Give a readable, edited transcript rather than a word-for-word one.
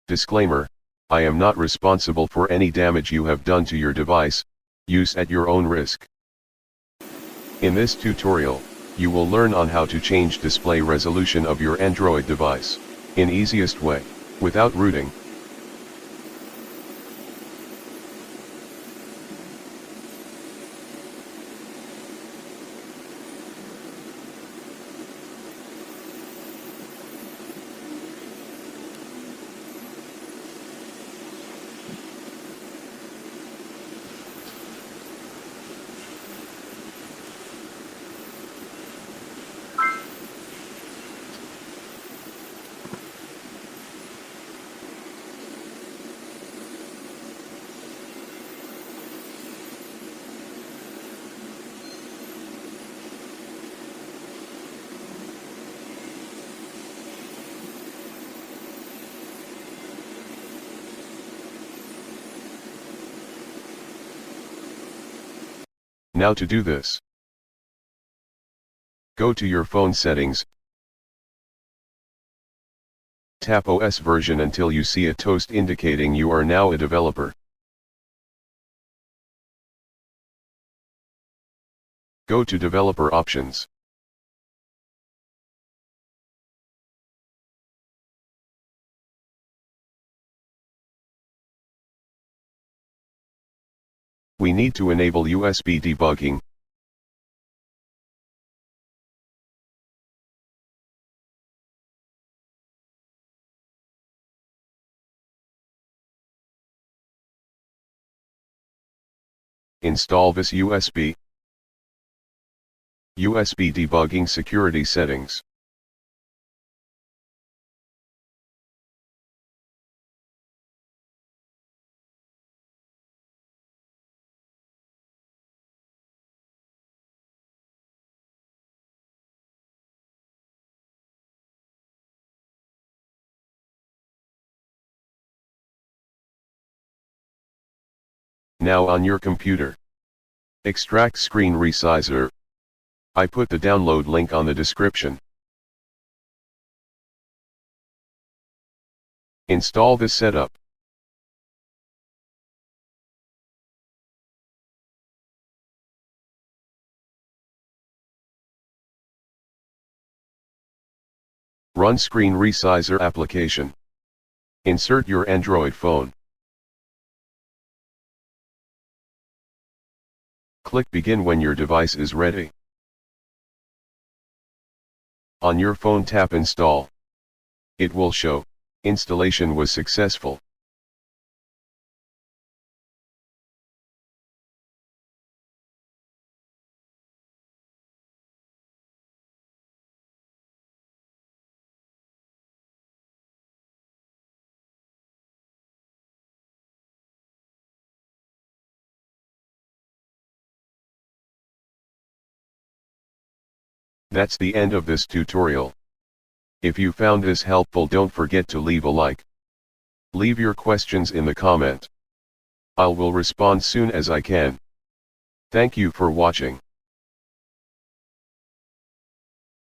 Disclaimer: I am not responsible for any damage you have done to your device. Use at your own risk. In this tutorial, you will learn on how to change display resolution of your Android device, in easiest way, without rooting. Now to do this, go to your phone settings, tap OS version until you see a toast indicating you are now a developer. Go to Developer Options. We need to enable USB debugging. Install this USB debugging security settings. Now on your computer, extract screen resizer. I put the download link on the description. Install this setup. Run screen resizer application. Insert your Android phone. Click Begin when your device is ready. On your phone tap Install. It will show, installation was successful. That's the end of this tutorial. If you found this helpful, don't forget to leave a like. Leave your questions in the comment. I will respond soon as I can. Thank you for watching.